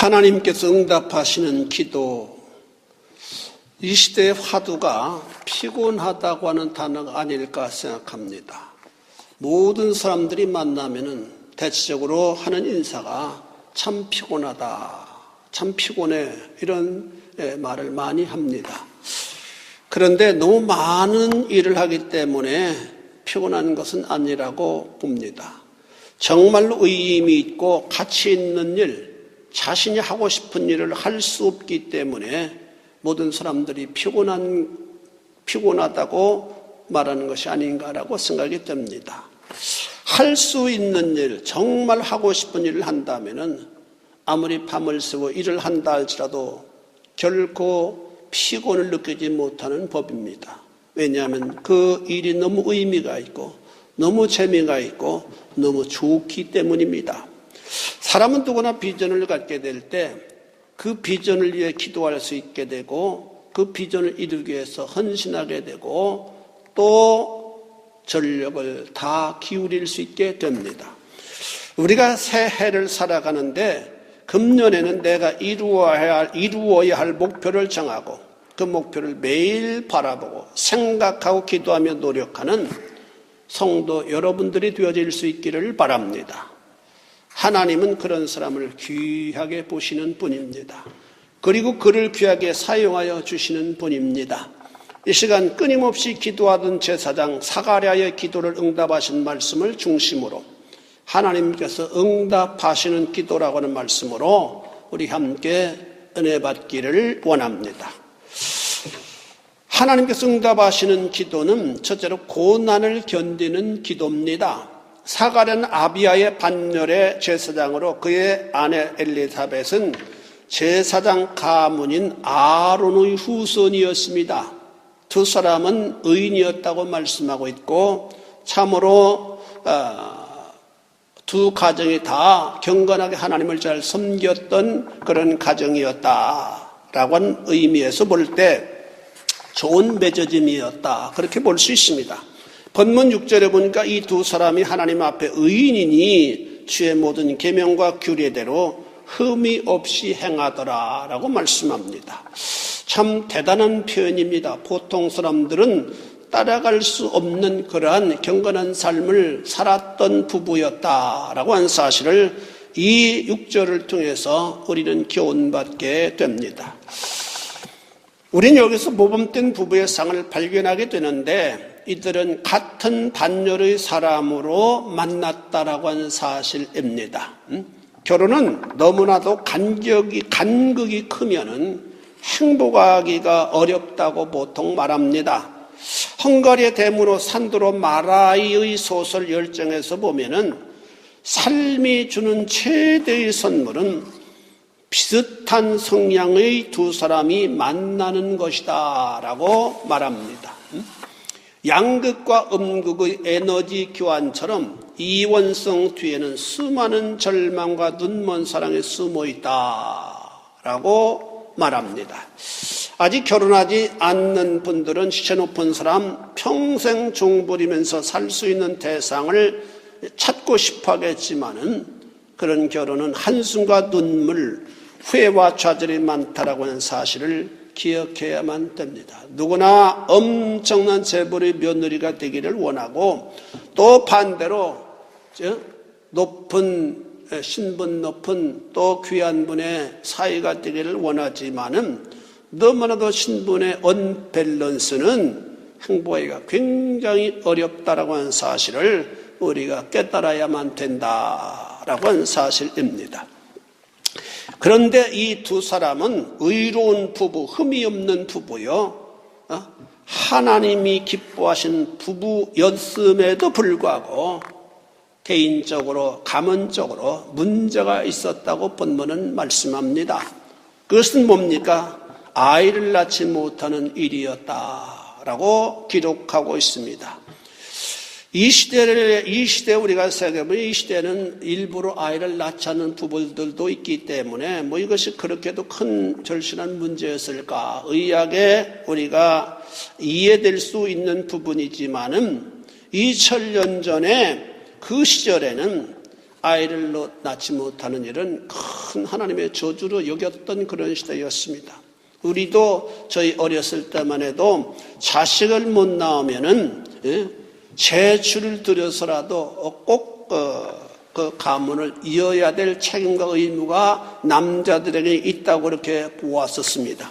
하나님께서 응답하시는 기도, 이 시대의 화두가 피곤하다고 하는 단어가 아닐까 생각합니다. 모든 사람들이 만나면은 대체적으로 하는 인사가 참 피곤하다, 참 피곤해, 이런 말을 많이 합니다. 그런데 너무 많은 일을 하기 때문에 피곤한 것은 아니라고 봅니다. 정말로 의미 있고 가치 있는 일, 자신이 하고 싶은 일을 할 수 없기 때문에 모든 사람들이 피곤하다고 말하는 것이 아닌가라고 생각이 듭니다. 할 수 있는 일, 정말 하고 싶은 일을 한다면은 아무리 밤을 새고 일을 한다 할지라도 결코 피곤을 느끼지 못하는 법입니다. 왜냐하면 그 일이 너무 의미가 있고 너무 재미가 있고 너무 좋기 때문입니다. 사람은 누구나 비전을 갖게 될 때 그 비전을 위해 기도할 수 있게 되고 그 비전을 이루기 위해서 헌신하게 되고 또 전력을 다 기울일 수 있게 됩니다. 우리가 새해를 살아가는데 금년에는 내가 이루어야 할 목표를 정하고 그 목표를 매일 바라보고 생각하고 기도하며 노력하는 성도 여러분들이 되어질 수 있기를 바랍니다. 하나님은 그런 사람을 귀하게 보시는 분입니다. 그리고 그를 귀하게 사용하여 주시는 분입니다. 이 시간 끊임없이 기도하던 제사장 사가랴의 기도를 응답하신 말씀을 중심으로 하나님께서 응답하시는 기도라고 하는 말씀으로 우리 함께 은혜 받기를 원합니다. 하나님께서 응답하시는 기도는 첫째로 고난을 견디는 기도입니다. 사가랴는 아비야의 반열의 제사장으로 그의 아내 엘리사벳은 제사장 가문인 아론의 후손이었습니다. 두 사람은 의인이었다고 말씀하고 있고 참으로 두 가정이 다 경건하게 하나님을 잘 섬겼던 그런 가정이었다라고 하는 의미에서 볼 때 좋은 맺어짐이었다, 그렇게 볼 수 있습니다. 본문 6절에 보니까 이 두 사람이 하나님 앞에 의인이니 주의 모든 계명과 규례대로 흠이 없이 행하더라라고 말씀합니다. 참 대단한 표현입니다. 보통 사람들은 따라갈 수 없는 그러한 경건한 삶을 살았던 부부였다라고 하는 사실을 이 6절을 통해서 우리는 교훈받게 됩니다. 우리는 여기서 모범된 부부의 상을 발견하게 되는데 이들은 같은 반열의 사람으로 만났다라고 하는 사실입니다. 결혼은 너무나도 간극이 크면은 행복하기가 어렵다고 보통 말합니다. 헝가리의 대문호 산드로 마라이의 소설 열정에서 보면은 삶이 주는 최대의 선물은 비슷한 성향의 두 사람이 만나는 것이다 라고 말합니다. 양극과 음극의 에너지 교환처럼 이원성 뒤에는 수많은 절망과 눈먼 사랑이 숨어 있다라고 말합니다. 아직 결혼하지 않는 분들은 시체 높은 사람, 평생 종부리면서 살 수 있는 대상을 찾고 싶어 하겠지만은 그런 결혼은 한숨과 눈물, 후회와 좌절이 많다라고 하는 사실을 기억해야만 됩니다. 누구나 엄청난 재벌의 며느리가 되기를 원하고 또 반대로 높은 신분 높은 또 귀한 분의 사이가 되기를 원하지만은 너무나도 신분의 언밸런스는 행복하기가 굉장히 어렵다라고 하는 사실을 우리가 깨달아야만 된다라고 하는 사실입니다. 그런데 이 두 사람은 의로운 부부, 흠이 없는 부부요, 하나님이 기뻐하신 부부였음에도 불구하고 개인적으로, 가문적으로 문제가 있었다고 본문은 말씀합니다. 그것은 뭡니까? 아이를 낳지 못하는 일이었다라고 기록하고 있습니다. 이 시대에 우리가 생각해보면 이 시대는 일부러 아이를 낳지 않는 부부들도 있기 때문에 이것이 그렇게도 큰 절실한 문제였을까? 의학에 우리가 이해될 수 있는 부분이지만은 2000년 전에 그 시절에는 아이를 낳지 못하는 일은 큰 하나님의 저주로 여겼던 그런 시대였습니다. 우리도 저희 어렸을 때만 해도 자식을 못 낳으면은 제출을 들여서라도 꼭 그 가문을 이어야 될 책임과 의무가 남자들에게 있다고 그렇게 보았었습니다.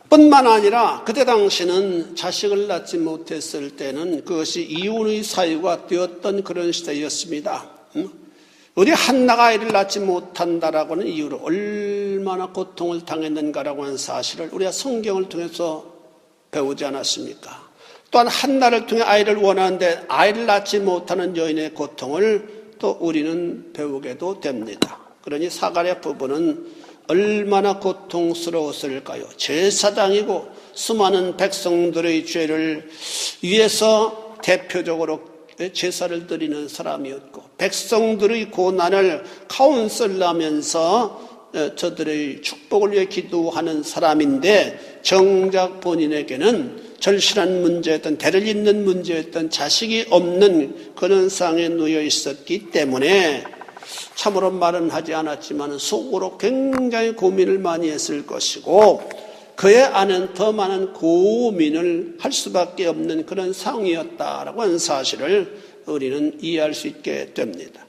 뿐만 아니라 그때 당시는 자식을 낳지 못했을 때는 그것이 이혼의 사유가 되었던 그런 시대였습니다. 우리 한나가 아이를 낳지 못한다라고 하는 이유로 얼마나 고통을 당했는가라고 하는 사실을 우리가 성경을 통해서 배우지 않았습니까? 또한 한나를 통해 아이를 원하는데 아이를 낳지 못하는 여인의 고통을 또 우리는 배우게도 됩니다. 그러니 사가랴 부부는 얼마나 고통스러웠을까요? 제사장이고 수많은 백성들의 죄를 위해서 대표적으로 제사를 드리는 사람이었고 백성들의 고난을 카운슬하면서 저들의 축복을 위해 기도하는 사람인데 정작 본인에게는 절실한 문제였던 대를 잇는 문제였던 자식이 없는 그런 상황에 놓여 있었기 때문에 참으로 말은 하지 않았지만 속으로 굉장히 고민을 많이 했을 것이고 그의 아내는 더 많은 고민을 할 수밖에 없는 그런 상황이었다라고 하는 사실을 우리는 이해할 수 있게 됩니다.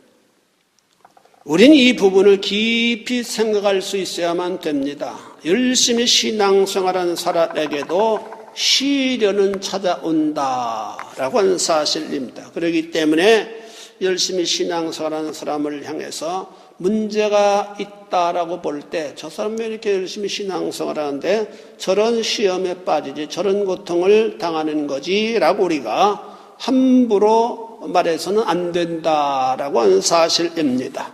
우리는 이 부분을 깊이 생각할 수 있어야만 됩니다. 열심히 신앙생활하는 사람에게도 시련은 찾아온다라고 하는 사실입니다. 그렇기 때문에 열심히 신앙생활하는 사람을 향해서 문제가 있다라고 볼 때 저 사람이 이렇게 열심히 신앙생활하는데 저런 시험에 빠지지 저런 고통을 당하는 거지라고 우리가 함부로 말해서는 안 된다라고 하는 사실입니다.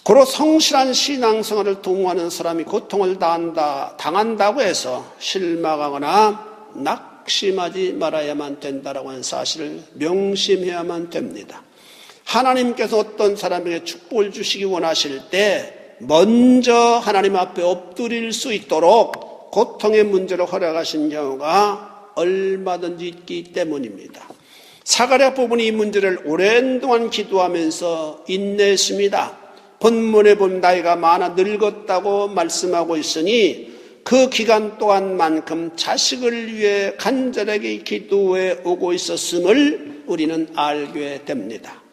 고로 성실한 신앙생활을 도모하는 사람이 고통을 당한다고 해서 실망하거나 낙심하지 말아야만 된다라고 하는 사실을 명심해야만 됩니다. 하나님께서 어떤 사람에게 축복을 주시기 원하실 때 먼저 하나님 앞에 엎드릴 수 있도록 고통의 문제를 허락하신 경우가 얼마든지 있기 때문입니다. 사가랴 부부는 이 문제를 오랜 동안 기도하면서 인내했습니다. 본문에 보면 나이가 많아 늙었다고 말씀하고 있으니 그 기간 동안만큼 자식을 위해 간절하게 기도해 오고 있었음을 우리는 알게 됩니다.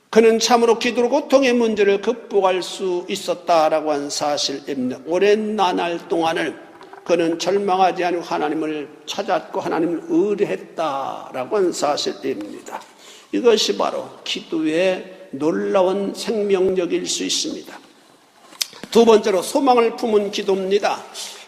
그는 참으로 기도로 고통의 문제를 극복할 수 있었다라고 한 사실입니다. 오랜 나날 동안을 그는 절망하지 않고 하나님을 찾았고 하나님을 의뢰했다라고 한 사실입니다. 이것이 바로 기도의 놀라운 생명력일 수 있습니다. 두 번째로 소망을 품은 기도입니다.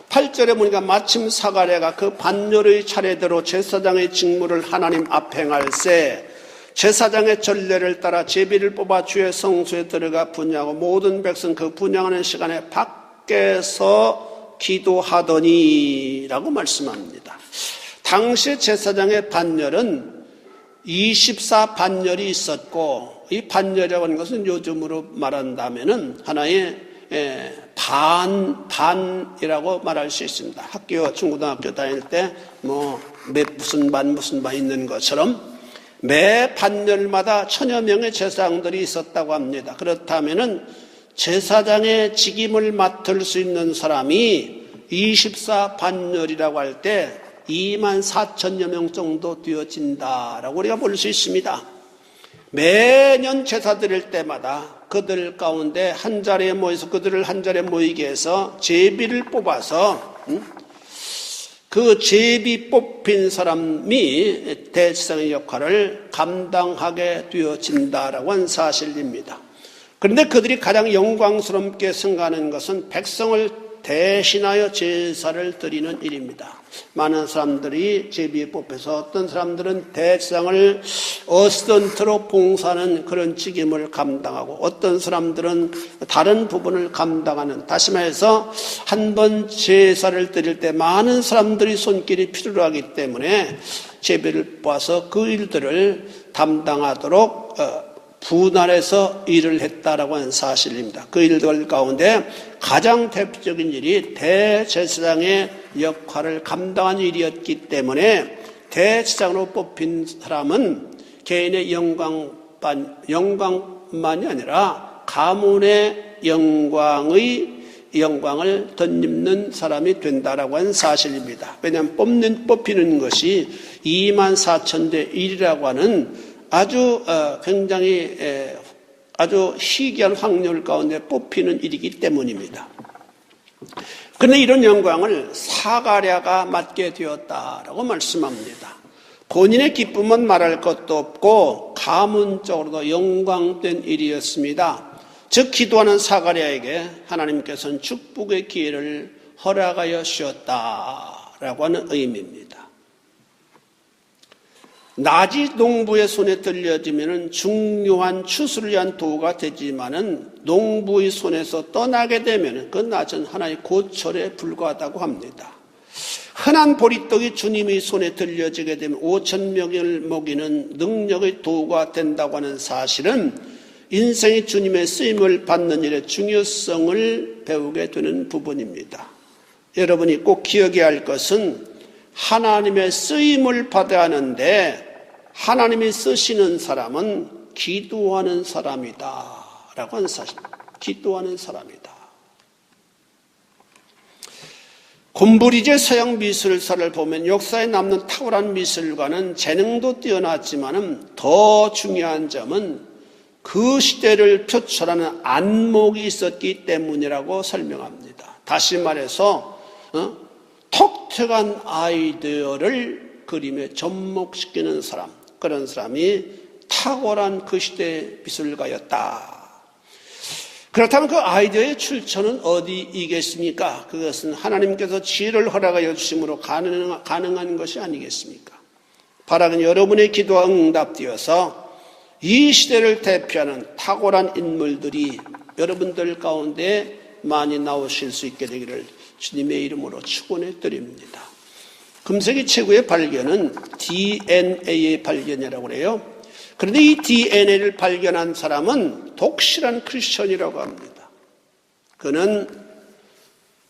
8절에 보니까 마침 사가랴가 그 반열의 차례대로 제사장의 직무를 하나님 앞에 행할세 제사장의 전례를 따라 제비를 뽑아 주의 성소에 들어가 분양하고 모든 백성 그 분양하는 시간에 밖에서 기도하더니 라고 말씀합니다. 당시 제사장의 반열은 24반열이 있었고 이 반열이라고 하는 것은 요즘으로 말한다면은 하나의 반이라고 말할 수 있습니다. 학교, 중고등학교 다닐 때 무슨 반 있는 것처럼 매 반열마다 1000여 명의 제사장들이 있었다고 합니다. 그렇다면은 제사장의 직임을 맡을 수 있는 사람이 24반열이라고 할 때 24,000여 명 정도 되어진다라고 우리가 볼 수 있습니다. 매년 제사 드릴 때마다 그들 가운데 한 자리에 모여서 그들을 한 자리에 모이게 해서 제비를 뽑아서 그 제비 뽑힌 사람이 대제사장의 역할을 감당하게 되어진다라고 한 사실입니다. 그런데 그들이 가장 영광스럽게 생각하는 것은 백성을 대신하여 제사를 드리는 일입니다. 많은 사람들이 제비에 뽑혀서 어떤 사람들은 대제사장을 어시스턴트로 봉사하는 그런 직임을 감당하고 어떤 사람들은 다른 부분을 감당하는, 다시 말해서 한 번 제사를 드릴 때 많은 사람들이 손길이 필요로 하기 때문에 제비를 뽑아서 그 일들을 담당하도록 분할해서 일을 했다라고 하는 사실입니다. 그 일들 가운데 가장 대표적인 일이 대제사장의 역할을 감당한 일이었기 때문에 대제사장으로 뽑힌 사람은 개인의 영광만이 아니라 가문의 영광을 덧입는 사람이 된다라고 하는 사실입니다. 왜냐하면 뽑히는 것이 24,000대 1이라고 하는 아주 굉장히 아주 희귀한 확률 가운데 뽑히는 일이기 때문입니다. 그런데 이런 영광을 사가랴가 맡게 되었다라고 말씀합니다. 본인의 기쁨은 말할 것도 없고 가문적으로도 영광된 일이었습니다. 즉 기도하는 사가랴에게 하나님께서는 축복의 기회를 허락하여 주셨다라고 하는 의미입니다. 낮이 농부의 손에 들려지면 중요한 추수를 위한 도구가 되지만은 농부의 손에서 떠나게 되면 그 낮은 하나의 고철에 불과하다고 합니다. 흔한 보리떡이 주님의 손에 들려지게 되면 5,000명을 먹이는 능력의 도구가 된다고 하는 사실은 인생이 주님의 쓰임을 받는 일의 중요성을 배우게 되는 부분입니다. 여러분이 꼭 기억해야 할 것은 하나님의 쓰임을 받아야 하는데 하나님이 쓰시는 사람은 기도하는 사람이다 라고 하는 사실입니다. 기도하는 사람이다. 곰브리제 서양 미술사를 보면 역사에 남는 탁월한 미술가는 재능도 뛰어났지만 더 중요한 점은 그 시대를 표출하는 안목이 있었기 때문이라고 설명합니다. 다시 말해서 독특한 아이디어를 그림에 접목시키는 사람, 그런 사람이 탁월한 그 시대의 미술가였다. 그렇다면 그 아이디어의 출처는 어디이겠습니까? 그것은 하나님께서 지혜를 허락하여 주심으로 가능한 것이 아니겠습니까? 바라는 여러분의 기도와 응답되어서 이 시대를 대표하는 탁월한 인물들이 여러분들 가운데 많이 나오실 수 있게 되기를 주님의 이름으로 축원해 드립니다. 금세기 최고의 발견은 DNA의 발견이라고 해요. 그런데 이 DNA를 발견한 사람은 독실한 크리스천이라고 합니다. 그는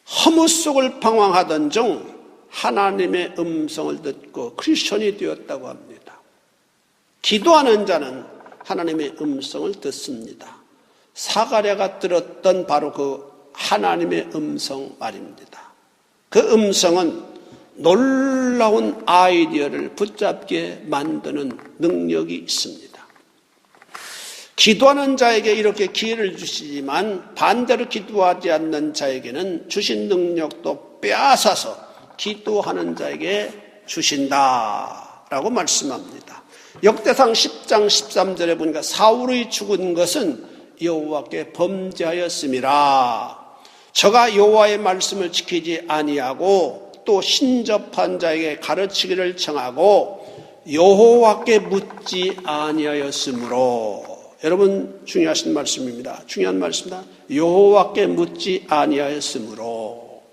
허무 속을 방황하던 중 하나님의 음성을 듣고 크리스천이 되었다고 합니다. 기도하는 자는 하나님의 음성을 듣습니다. 사가랴가 들었던 바로 그 하나님의 음성 말입니다. 그 음성은 놀라운 아이디어를 붙잡게 만드는 능력이 있습니다. 기도하는 자에게 이렇게 기회를 주시지만 반대로 기도하지 않는 자에게는 주신 능력도 빼앗아서 기도하는 자에게 주신다라고 말씀합니다. 역대상 10장 13절에 보니까 사울이 죽은 것은 여호와께 범죄하였음이라. 저가 여호와의 말씀을 지키지 아니하고 또 신접한 자에게 가르치기를 청하고 여호와께 묻지 아니하였으므로. 여러분 중요하신 말씀입니다. 중요한 말씀입니다. 여호와께 묻지 아니하였으므로.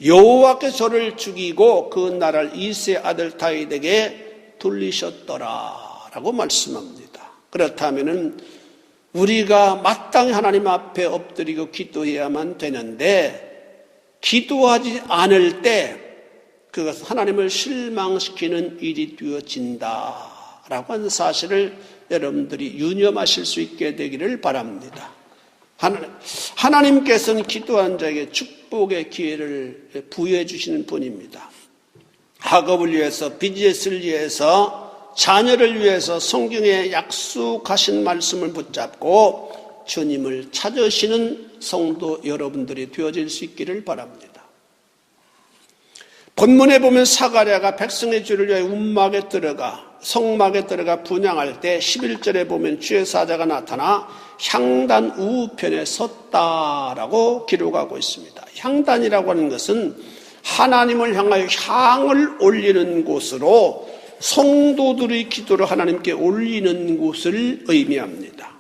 여호와께 저를 죽이고 그 나라를 이새의 아들 다윗에게 돌리셨더라라고 말씀합니다. 그렇다면은 우리가 마땅히 하나님 앞에 엎드리고 기도해야만 되는데 기도하지 않을 때 그것은 하나님을 실망시키는 일이 되어진다라고 하는 사실을 여러분들이 유념하실 수 있게 되기를 바랍니다. 하나님께서는 기도한 자에게 축복의 기회를 부여해 주시는 분입니다. 학업을 위해서, 비즈니스를 위해서, 자녀를 위해서 성경에 약속하신 말씀을 붙잡고 주님을 찾으시는 성도 여러분들이 되어질 수 있기를 바랍니다. 본문에 보면 사가랴가 백성의 죄를 위하여 운막에 들어가 성막에 들어가 분향할 때 11절에 보면 주의 사자가 나타나 향단 우편에 섰다라고 기록하고 있습니다. 향단이라고 하는 것은 하나님을 향하여 향을 올리는 곳으로 성도들의 기도를 하나님께 올리는 곳을 의미합니다.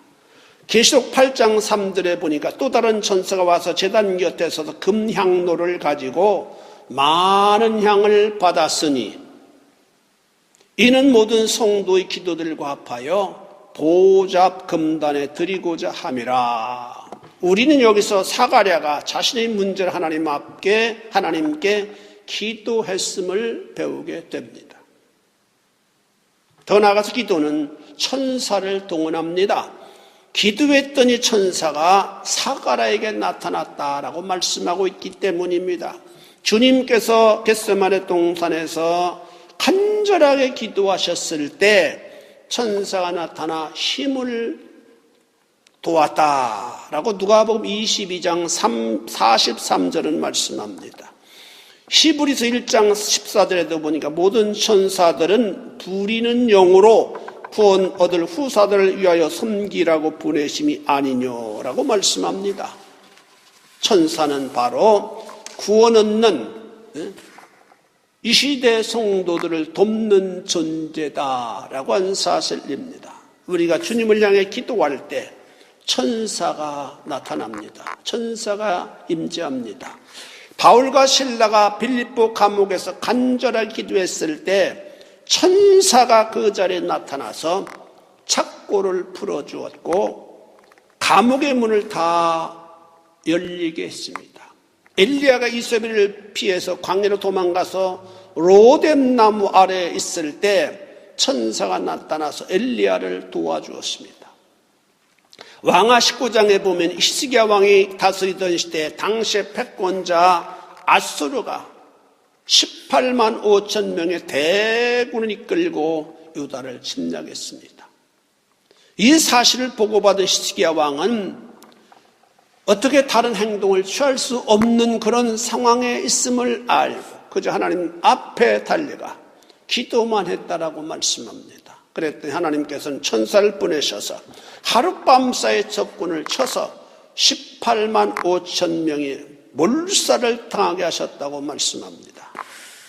계시록 8장 3절에 보니까 또 다른 천사가 와서 제단 곁에 서서 금향로를 가지고 많은 향을 받았으니 이는 모든 성도의 기도들과 합하여 보잡 금단에 드리고자 함이라. 우리는 여기서 사가랴가 자신의 문제를 하나님께 기도했음을 배우게 됩니다. 더 나아가서 기도는 천사를 동원합니다. 기도했더니 천사가 사가랴에게 나타났다라고 말씀하고 있기 때문입니다. 주님께서 겟세마네 동산에서 간절하게 기도하셨을 때 천사가 나타나 힘을 도왔다라고 누가복음 22장 43절은 말씀합니다. 히브리서 1장 14절에도 보니까 모든 천사들은 부리는 영으로 구원 얻을 후사들을 위하여 섬기라고 보내심이 아니뇨라고 말씀합니다. 천사는 바로 구원 얻는 이 시대 성도들을 돕는 존재다라고 한 사실입니다. 우리가 주님을 향해 기도할 때 천사가 나타납니다. 천사가 임재합니다. 바울과 실라가 빌립보 감옥에서 간절하게 기도했을 때 천사가 그 자리에 나타나서 착고를 풀어주었고 감옥의 문을 다 열리게 했습니다. 엘리야가 이세벨을 피해서 광야로 도망가서 로뎀 나무 아래에 있을 때 천사가 나타나서 엘리야를 도와주었습니다. 왕하 19장에 보면 히스기야 왕이 다스리던 시대에 당시의 패권자 아수르가 18만 5천 명의 대군을 이끌고 유다를 침략했습니다. 이 사실을 보고받은 히스기야 왕은 어떻게 다른 행동을 취할 수 없는 그런 상황에 있음을 알고 그저 하나님 앞에 달려가 기도만 했다라고 말씀합니다. 그랬더니 하나님께서는 천사를 보내셔서 하룻밤 사이에 적군을 쳐서 18만 5천 명이 몰살을 당하게 하셨다고 말씀합니다.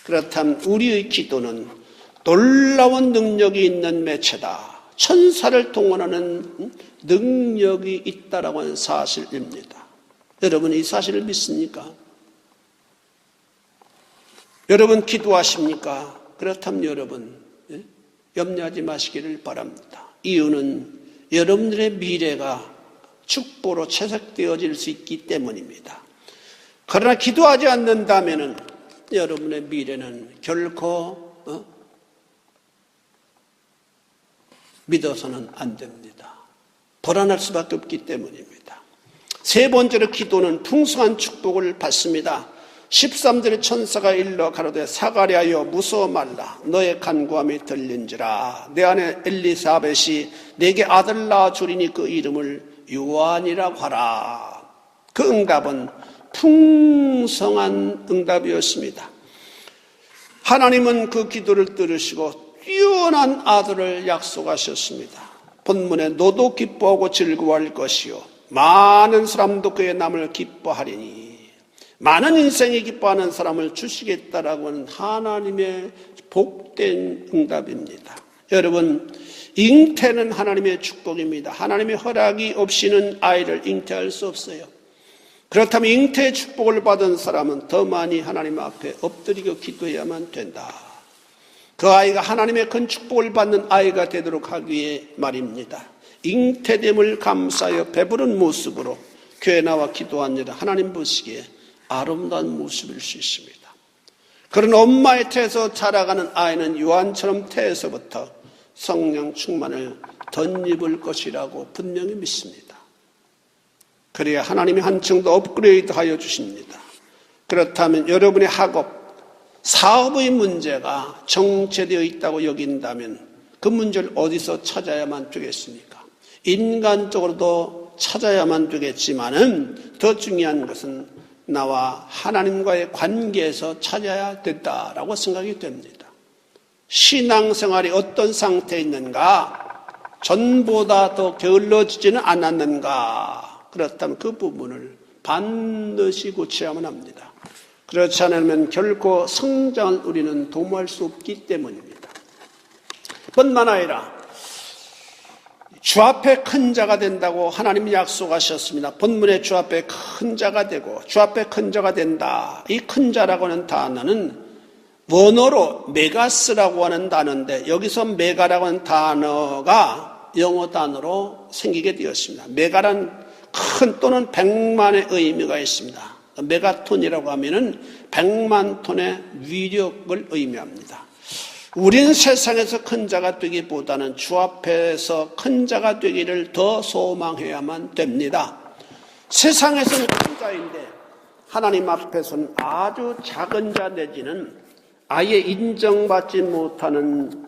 그렇다면 우리의 기도는 놀라운 능력이 있는 매체다. 천사를 동원하는 능력이 있다라고 하는 사실입니다. 여러분 이 사실을 믿습니까? 여러분 기도하십니까? 그렇다면 여러분 염려하지 마시기를 바랍니다. 이유는 여러분들의 미래가 축복으로 채색되어질 수 있기 때문입니다. 그러나 기도하지 않는다면 여러분의 미래는 결코 믿어서는 안 됩니다. 불안할 수밖에 없기 때문입니다. 세 번째로 기도는 풍성한 축복을 받습니다. 13절의 천사가 일러 가로되 사가랴여 무서워 말라 너의 간구함이 들린지라 내 아내 엘리사벳이 내게 아들 낳아 주리니 그 이름을 요한이라고 하라. 그 응답은 풍성한 응답이었습니다. 하나님은 그 기도를 들으시고 뛰어난 아들을 약속하셨습니다. 본문에 너도 기뻐하고 즐거워할 것이요 많은 사람도 그의 남을 기뻐하리니 많은 인생이 기뻐하는 사람을 주시겠다라고 하는 하나님의 복된 응답입니다. 여러분 잉태는 하나님의 축복입니다. 하나님의 허락이 없이는 아이를 잉태할 수 없어요. 그렇다면 잉태의 축복을 받은 사람은 더 많이 하나님 앞에 엎드리고 기도해야만 된다. 그 아이가 하나님의 큰 축복을 받는 아이가 되도록 하기 위해 말입니다. 잉태됨을 감사하여 배부른 모습으로 교회 나와 기도한 일 하나님 보시기에 아름다운 모습일 수 있습니다. 그런 엄마의 태에서 자라가는 아이는 요한처럼 태에서부터 성령 충만을 덧입을 것이라고 분명히 믿습니다. 그래야 하나님이 한층 더 업그레이드하여 주십니다. 그렇다면 여러분의 학업, 사업의 문제가 정체되어 있다고 여긴다면 그 문제를 어디서 찾아야만 되겠습니까? 인간적으로도 찾아야만 되겠지만은 더 중요한 것은 나와 하나님과의 관계에서 찾아야 된다라고 생각이 됩니다. 신앙생활이 어떤 상태에 있는가? 전보다 더 게을러지지는 않았는가? 그렇다면 그 부분을 반드시 고쳐야만 합니다. 그렇지 않으면 결코 성장을 우리는 도모할 수 없기 때문입니다. 뿐만 아니라 주 앞에 큰 자가 된다고 하나님이 약속하셨습니다. 본문에 주 앞에 큰 자가 되고 주 앞에 큰 자가 된다. 이 큰 자라고 하는 단어는 원어로 메가스라고 하는 단어인데 여기서 메가라고 하는 단어가 영어 단어로 생기게 되었습니다. 메가란 큰 또는 100만의 의미가 있습니다. 메가톤이라고 하면은 100만 톤의 위력을 의미합니다. 우린 세상에서 큰 자가 되기보다는 주 앞에서 큰 자가 되기를 더 소망해야만 됩니다. 세상에서는 큰 자인데 하나님 앞에서는 아주 작은 자 내지는 아예 인정받지 못하는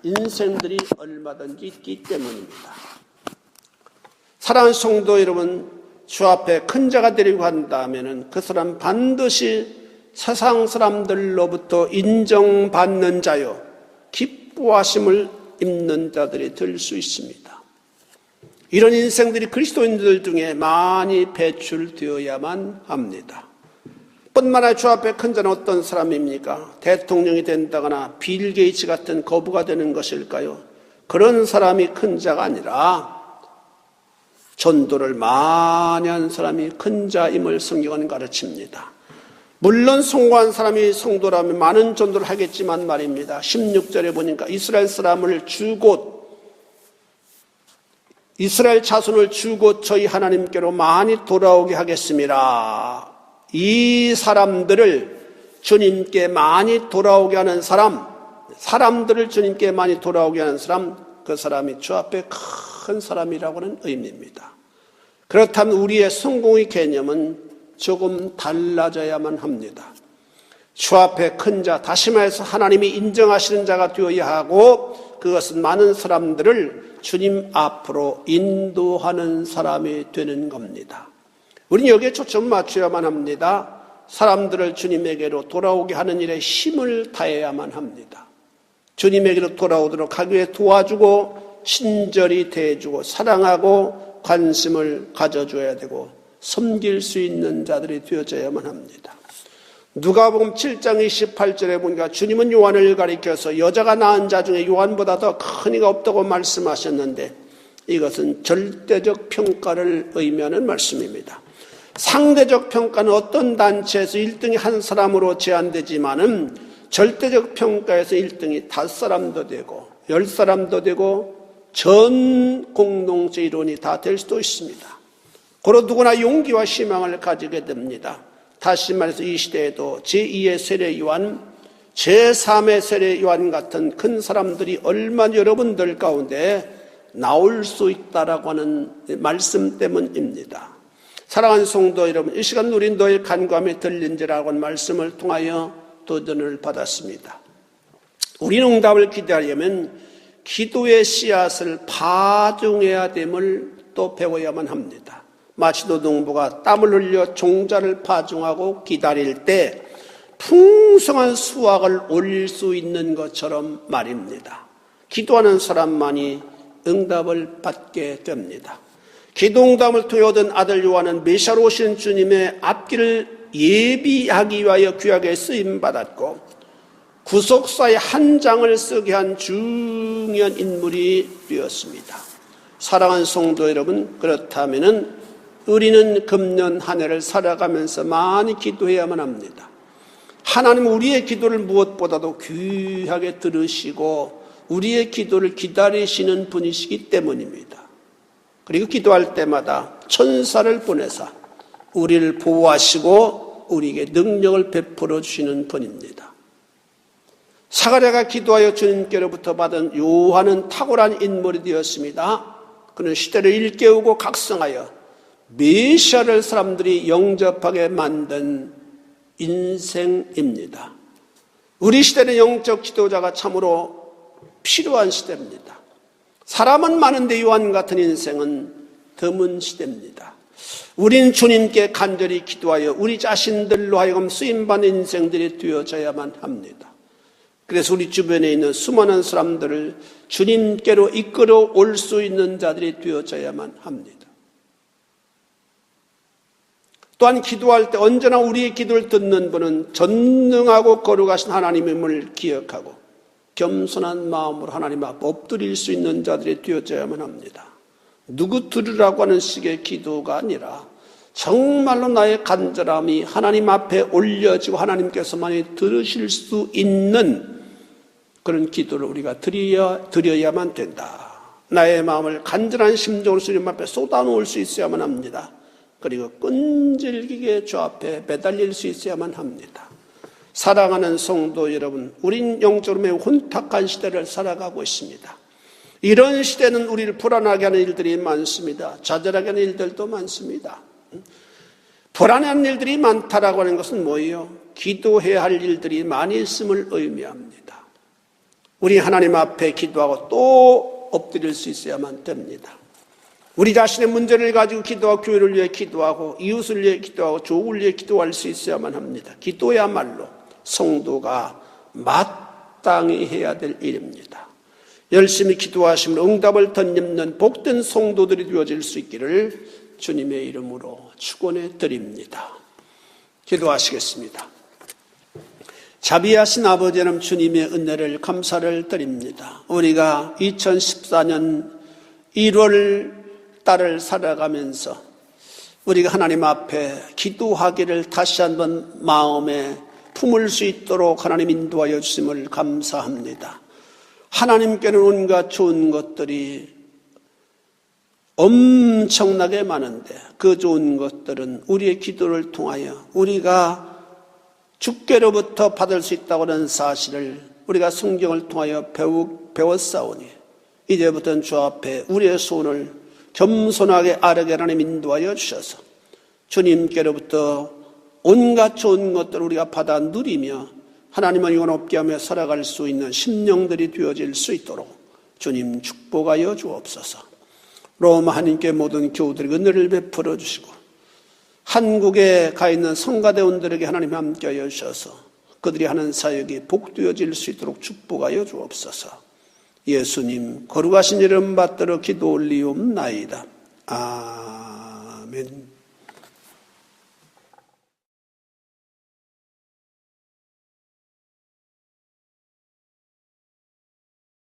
인생들이 얼마든지 있기 때문입니다. 사랑하는 성도 여러분, 주 앞에 큰 자가 되려고 한다면 그 사람 반드시 세상 사람들로부터 인정받는 자요, 기뻐하심을 입는 자들이 될 수 있습니다. 이런 인생들이 그리스도인들 중에 많이 배출되어야만 합니다. 뿐만 아니라 주 앞에 큰 자는 어떤 사람입니까? 대통령이 된다거나 빌 게이츠 같은 거부가 되는 것일까요? 그런 사람이 큰 자가 아니라 전도를 많이 한 사람이 큰 자임을 성경은 가르칩니다. 물론 성공한 사람이 성도라면 많은 전도를 하겠지만 말입니다. 16절에 보니까 이스라엘 사람을 주곧 이스라엘 자손을 주곧 저희 하나님께로 많이 돌아오게 하겠습니다. 이 사람들을 주님께 많이 돌아오게 하는 사람들을 주님께 많이 돌아오게 하는 사람, 그 사람이 주 앞에 큰 사람이라고는 의미입니다. 그렇다면 우리의 성공의 개념은 조금 달라져야만 합니다. 주 앞에 큰 자, 다시 말해서 하나님이 인정하시는 자가 되어야 하고, 그것은 많은 사람들을 주님 앞으로 인도하는 사람이 되는 겁니다. 우리는 여기에 초점을 맞춰야만 합니다. 사람들을 주님에게로 돌아오게 하는 일에 힘을 다해야만 합니다. 주님에게로 돌아오도록 하기 위해 도와주고 친절히 대해주고 사랑하고 관심을 가져줘야 되고 섬길 수 있는 자들이 되어져야만 합니다. 누가복음 7장 28절에 보니까 주님은 요한을 가리켜서 여자가 낳은 자 중에 요한보다 더 큰 이가 없다고 말씀하셨는데, 이것은 절대적 평가를 의미하는 말씀입니다. 상대적 평가는 어떤 단체에서 1등이 한 사람으로 제한되지만은 절대적 평가에서 1등이 5사람도 되고 10사람도 되고 전 공동체 일원이 다 될 수도 있습니다. 고로 누구나 용기와 희망을 가지게 됩니다. 다시 말해서 이 시대에도 제2의 세례 요한, 제3의 세례 요한 같은 큰 사람들이 얼마나 여러분들 가운데 나올 수 있다라고 하는 말씀 때문입니다. 사랑하는 성도 여러분, 이 시간 우리 너의 간구함이 들린지라고 하는 말씀을 통하여 도전을 받았습니다. 우리는 응답을 기대하려면 기도의 씨앗을 파종해야 됨을 또 배워야만 합니다. 마치 노동부가 땀을 흘려 종자를 파종하고 기다릴 때 풍성한 수확을 올릴 수 있는 것처럼 말입니다. 기도하는 사람만이 응답을 받게 됩니다. 기도 응답을 통해 얻은 아들 요한은 메시아로 오신 주님의 앞길을 예비하기 위하여 귀하게 쓰임받았고 구속사의 한 장을 쓰게 한 중요한 인물이 되었습니다. 사랑하는 성도 여러분, 그렇다면은 우리는 금년 한 해를 살아가면서 많이 기도해야만 합니다. 하나님은 우리의 기도를 무엇보다도 귀하게 들으시고 우리의 기도를 기다리시는 분이시기 때문입니다. 그리고 기도할 때마다 천사를 보내사 우리를 보호하시고 우리에게 능력을 베풀어 주시는 분입니다. 사가랴가 기도하여 주님께로부터 받은 요한은 탁월한 인물이 되었습니다. 그는 시대를 일깨우고 각성하여 메시아를 사람들이 영접하게 만든 인생입니다. 우리 시대는 영적 지도자가 참으로 필요한 시대입니다. 사람은 많은데 요한 같은 인생은 드문 시대입니다. 우린 주님께 간절히 기도하여 우리 자신들로 하여금 쓰임받는 인생들이 되어져야만 합니다. 그래서 우리 주변에 있는 수많은 사람들을 주님께로 이끌어 올 수 있는 자들이 되어져야만 합니다. 또한 기도할 때 언제나 우리의 기도를 듣는 분은 전능하고 거룩하신 하나님임을 기억하고 겸손한 마음으로 하나님 앞에 엎드릴 수 있는 자들이 되어져야만 합니다. 누구 들으라고 하는 식의 기도가 아니라 정말로 나의 간절함이 하나님 앞에 올려지고 하나님께서만이 들으실 수 있는 그런 기도를 우리가 드려야만 된다. 나의 마음을 간절한 심정으로 주님 앞에 쏟아놓을 수 있어야만 합니다. 그리고 끈질기게 주 앞에 매달릴 수 있어야만 합니다. 사랑하는 성도 여러분, 우린 영적으로 매우 혼탁한 시대를 살아가고 있습니다. 이런 시대는 우리를 불안하게 하는 일들이 많습니다. 좌절하게 하는 일들도 많습니다. 불안한 일들이 많다라고 하는 것은 뭐예요? 기도해야 할 일들이 많이 있음을 의미합니다. 우리 하나님 앞에 기도하고 또 엎드릴 수 있어야만 됩니다. 우리 자신의 문제를 가지고 기도하고 교회를 위해 기도하고 이웃을 위해 기도하고 조국을 위해 기도할 수 있어야만 합니다. 기도야말로 성도가 마땅히 해야 될 일입니다. 열심히 기도하시면 응답을 덧입는 복된 성도들이 되어질 수 있기를 주님의 이름으로 축원해 드립니다. 기도하시겠습니다. 자비하신 아버지 하나님, 주님의 은혜를 감사를 드립니다. 우리가 2014년 1월 달을 살아가면서 우리가 하나님 앞에 기도하기를 다시 한번 마음에 품을 수 있도록 하나님 인도하여 주심을 감사합니다. 하나님께는 온갖 좋은 것들이 엄청나게 많은데 그 좋은 것들은 우리의 기도를 통하여 우리가 주께로부터 받을 수 있다고 하는 사실을 우리가 성경을 통하여 배웠사오니 이제부터는 주 앞에 우리의 손을 겸손하게 아뢰게 하나님 인도하여 주셔서 주님께로부터 온갖 좋은 것들을 우리가 받아 누리며 하나님을 영원롭게 하며 살아갈 수 있는 심령들이 되어질 수 있도록 주님 축복하여 주옵소서. 로마 하나님께 모든 교우들에게 은혜를 베풀어 주시고 한국에 가 있는 성가대원들에게 하나님 함께하여 주셔서 그들이 하는 사역이 복되어질 수 있도록 축복하여 주옵소서. 예수님 거룩하신 이름 받들어 기도 올리옵나이다. 아멘.